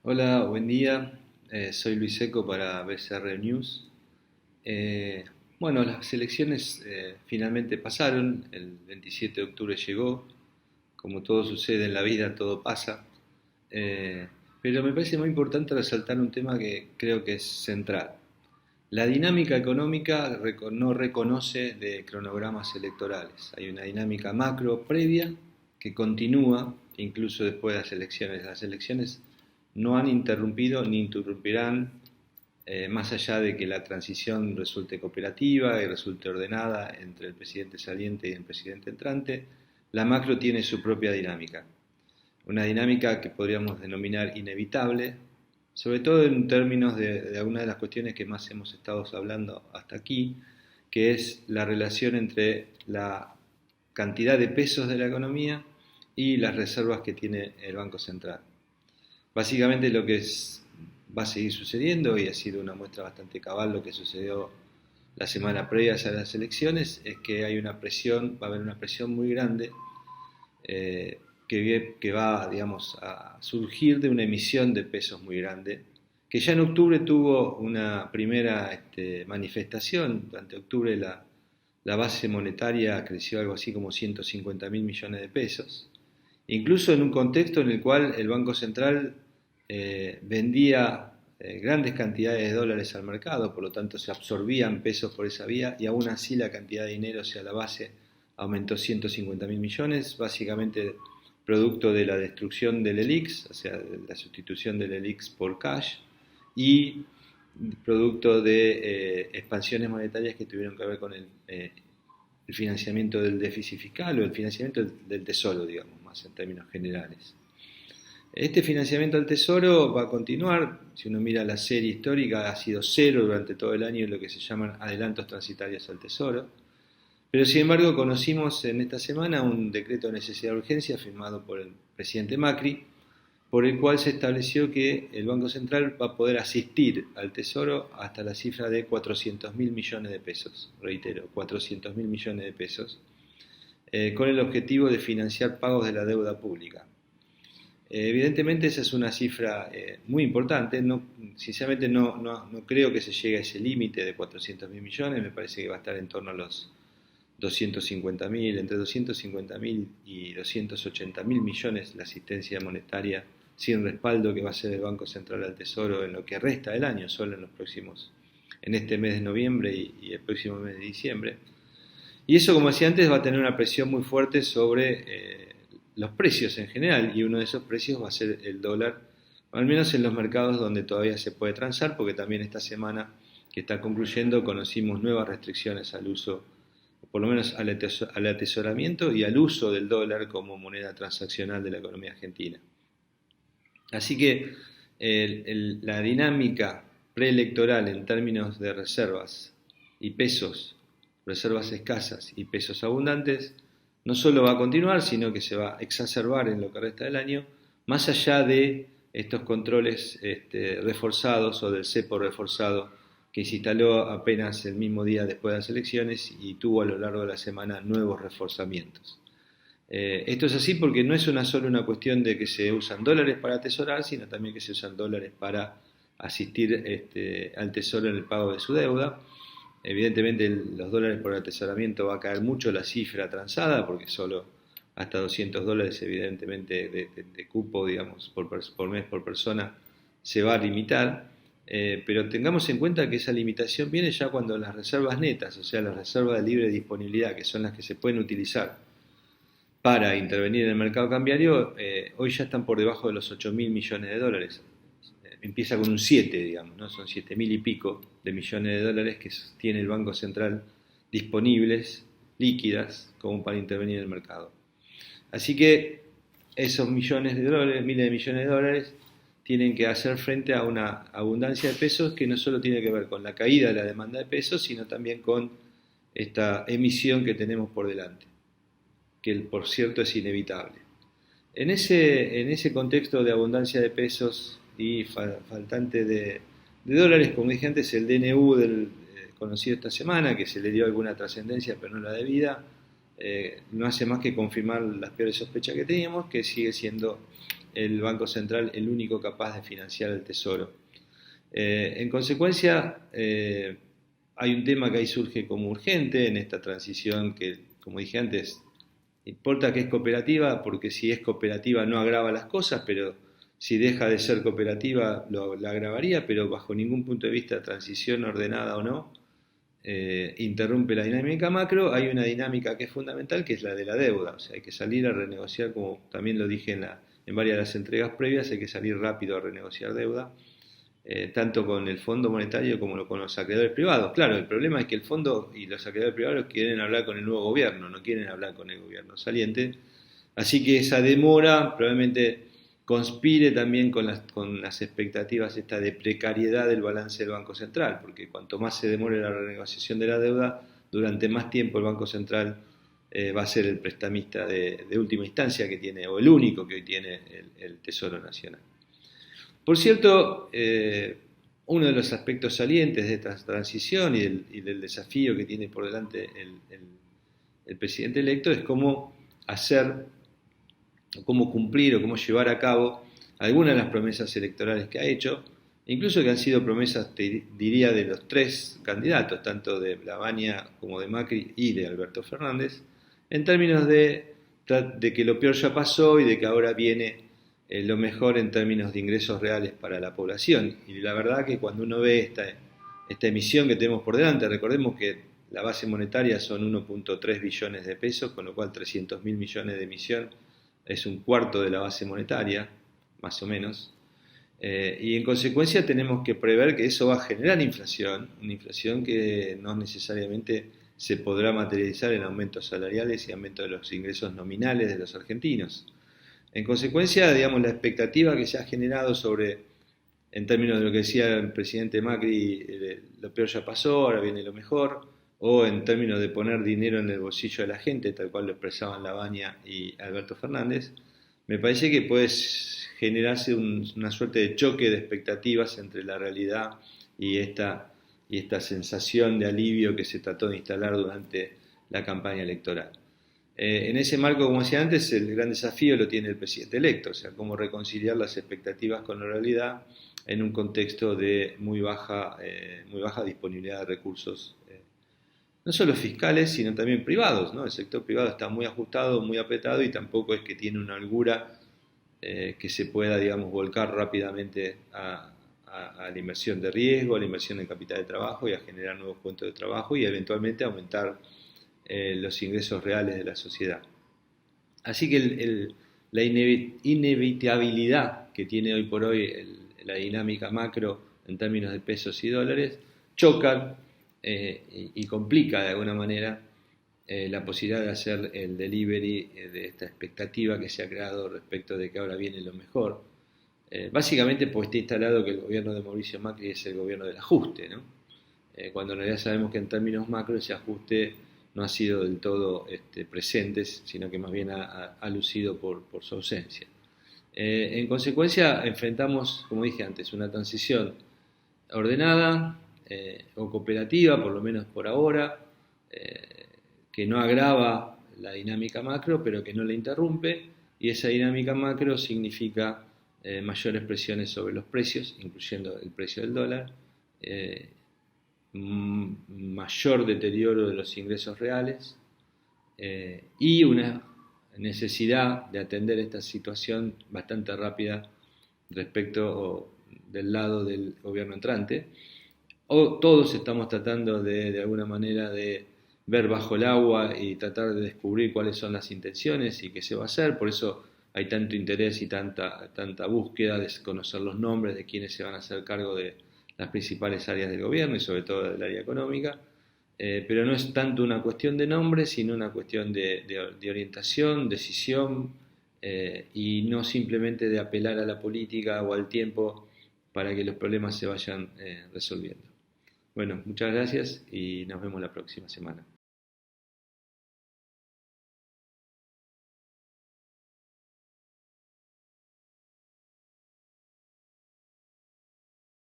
Hola, buen día. Soy Luis Seco para BCR News. Eh, bueno, las elecciones finalmente pasaron, el 27 de octubre llegó, como todo sucede en la vida, todo pasa. Eh, pero me parece muy importante resaltar un tema que creo que es central. La dinámica económica no reconoce de cronogramas electorales. Hay una dinámica macro previa que continúa incluso después de las elecciones. Las elecciones no han interrumpido ni interrumpirán, más allá de que la transición resulte cooperativa y resulte ordenada entre el presidente saliente y el presidente entrante. La macro tiene su propia dinámica, una dinámica que podríamos denominar inevitable, sobre todo en términos de algunas de las cuestiones que más hemos estado hablando hasta aquí, que es la relación entre la cantidad de pesos de la economía y las reservas que tiene el Banco Central. Básicamente va a seguir sucediendo, y ha sido una muestra bastante cabal lo que sucedió la semana previa a las elecciones, es que hay una presión, va a haber una presión muy grande, que va, digamos, a surgir de una emisión de pesos muy grande, que ya en octubre tuvo una primera manifestación. Durante octubre la base monetaria creció algo así como 150 mil millones de pesos, incluso en un contexto en el cual el Banco Central vendía grandes cantidades de dólares al mercado, por lo tanto se absorbían pesos por esa vía, y aún así la cantidad de dinero hacia la base aumentó 150 mil millones, básicamente producto de la destrucción del ELIX, o sea, de la sustitución del ELIX por cash, y producto de expansiones monetarias que tuvieron que ver con el financiamiento del déficit fiscal o el financiamiento del tesoro, digamos, más en términos generales. Este financiamiento al tesoro va a continuar. Si uno mira la serie histórica, ha sido cero durante todo el año lo que se llaman adelantos transitarios al tesoro. Pero sin embargo conocimos en esta semana un decreto de necesidad de urgencia firmado por el presidente Macri, por el cual se estableció que el Banco Central va a poder asistir al Tesoro hasta la cifra de 400 mil millones de pesos, reitero, 400 mil millones de pesos, con el objetivo de financiar pagos de la deuda pública. Evidentemente esa es una cifra muy importante. Sinceramente no creo que se llegue a ese límite de 400 mil millones, me parece que va a estar en torno a los 250 mil, entre 250 mil y 280 mil millones la asistencia monetaria sin respaldo que va a ser el Banco Central al Tesoro en lo que resta del año, solo en este mes de noviembre y el próximo mes de diciembre. Y eso, como decía antes, va a tener una presión muy fuerte sobre los precios en general, y uno de esos precios va a ser el dólar, al menos en los mercados donde todavía se puede transar, porque también esta semana que está concluyendo conocimos nuevas restricciones al uso, por lo menos al atesoramiento y al uso del dólar como moneda transaccional de la economía argentina. Así que la dinámica preelectoral en términos de reservas y pesos, reservas escasas y pesos abundantes, no solo va a continuar, sino que se va a exacerbar en lo que resta del año, más allá de estos controles reforzados o del cepo reforzado que se instaló apenas el mismo día después de las elecciones y tuvo a lo largo de la semana nuevos reforzamientos. Esto es así porque no es solo una cuestión de que se usan dólares para atesorar, sino también que se usan dólares para asistir al tesoro en el pago de su deuda. Evidentemente los dólares por atesoramiento va a caer mucho la cifra transada, porque solo hasta 200 dólares evidentemente de cupo, digamos, por mes por persona se va a limitar. Pero tengamos en cuenta que esa limitación viene ya cuando las reservas netas, o sea, las reservas de libre disponibilidad, que son las que se pueden utilizar para intervenir en el mercado cambiario, hoy ya están por debajo de los 8 mil millones de dólares. Empieza con un 7, digamos, ¿no? Son 7 mil y pico de millones de dólares que tiene el Banco Central disponibles, líquidas, como para intervenir en el mercado. Así que esos millones de dólares, miles de millones de dólares, tienen que hacer frente a una abundancia de pesos que no solo tiene que ver con la caída de la demanda de pesos, sino también con esta emisión que tenemos por delante, que por cierto es inevitable. En ese contexto de abundancia de pesos y faltante de dólares, como dije antes, el DNU conocido esta semana, que se le dio alguna trascendencia pero no la debida, no hace más que confirmar las peores sospechas que teníamos, que sigue siendo el Banco Central el único capaz de financiar el Tesoro. En consecuencia, hay un tema que ahí surge como urgente en esta transición que, como dije antes, importa que es cooperativa, porque si es cooperativa no agrava las cosas, pero si deja de ser cooperativa la agravaría, pero bajo ningún punto de vista, transición ordenada o no, interrumpe la dinámica macro. Hay una dinámica que es fundamental, que es la de la deuda. O sea, hay que salir a renegociar, como también lo dije en varias de las entregas previas, hay que salir rápido a renegociar deuda, tanto con el Fondo Monetario como con los acreedores privados. Claro, el problema es que el Fondo y los acreedores privados quieren hablar con el nuevo gobierno, no quieren hablar con el gobierno saliente. Así que esa demora probablemente conspire también con las expectativas esta de precariedad del balance del Banco Central, porque cuanto más se demore la renegociación de la deuda, durante más tiempo el Banco Central va a ser el prestamista de última instancia que tiene, o el único que hoy tiene el Tesoro Nacional. Por cierto, uno de los aspectos salientes de esta transición y del desafío que tiene por delante el presidente electo es cómo hacer, cómo cumplir o cómo llevar a cabo algunas de las promesas electorales que ha hecho, incluso que han sido promesas, diría, de los tres candidatos, tanto de Lavagna como de Macri y de Alberto Fernández, en términos de que lo peor ya pasó y de que ahora viene lo mejor en términos de ingresos reales para la población. Y la verdad que cuando uno ve esta emisión que tenemos por delante, recordemos que la base monetaria son 1.3 billones de pesos, con lo cual 300.000 millones de emisión es un cuarto de la base monetaria, más o menos. Y en consecuencia tenemos que prever que eso va a generar inflación, una inflación que no necesariamente se podrá materializar en aumentos salariales y aumento de los ingresos nominales de los argentinos. En consecuencia, digamos, la expectativa que se ha generado en términos de lo que decía el presidente Macri, lo peor ya pasó, ahora viene lo mejor, o en términos de poner dinero en el bolsillo de la gente, tal cual lo expresaban Lavagna y Alberto Fernández, me parece que puede generarse una suerte de choque de expectativas entre la realidad y esta sensación de alivio que se trató de instalar durante la campaña electoral. En ese marco, como decía antes, el gran desafío lo tiene el presidente electo, o sea, cómo reconciliar las expectativas con la realidad en un contexto de muy baja disponibilidad de recursos, no solo fiscales, sino también privados, ¿no? El sector privado está muy ajustado, muy apretado y tampoco es que tiene una holgura que se pueda, digamos, volcar rápidamente a la inversión de riesgo, a la inversión en capital de trabajo y a generar nuevos puestos de trabajo y eventualmente aumentar los ingresos reales de la sociedad. Así que la inevitabilidad que tiene hoy por hoy la dinámica macro en términos de pesos y dólares choca y complica de alguna manera la posibilidad de hacer el delivery de esta expectativa que se ha creado respecto de que ahora viene lo mejor. Básicamente porque está instalado que el gobierno de Mauricio Macri es el gobierno del ajuste, ¿no? Cuando en realidad sabemos que en términos macro ese ajuste no ha sido del todo presente, sino que más bien ha lucido por su ausencia. En consecuencia, enfrentamos, como dije antes, una transición ordenada o cooperativa, por lo menos por ahora, que no agrava la dinámica macro, pero que no la interrumpe, y esa dinámica macro significa mayores presiones sobre los precios, incluyendo el precio del dólar, mayor deterioro de los ingresos reales y una necesidad de atender esta situación bastante rápida respecto del lado del gobierno entrante. Todos estamos tratando de alguna manera de ver bajo el agua y tratar de descubrir cuáles son las intenciones y qué se va a hacer, por eso hay tanto interés y tanta búsqueda de conocer los nombres de quienes se van a hacer cargo de las principales áreas del gobierno y sobre todo del área económica, pero no es tanto una cuestión de nombre, sino una cuestión de orientación, decisión y no simplemente de apelar a la política o al tiempo para que los problemas se vayan resolviendo. Bueno, muchas gracias y nos vemos la próxima semana.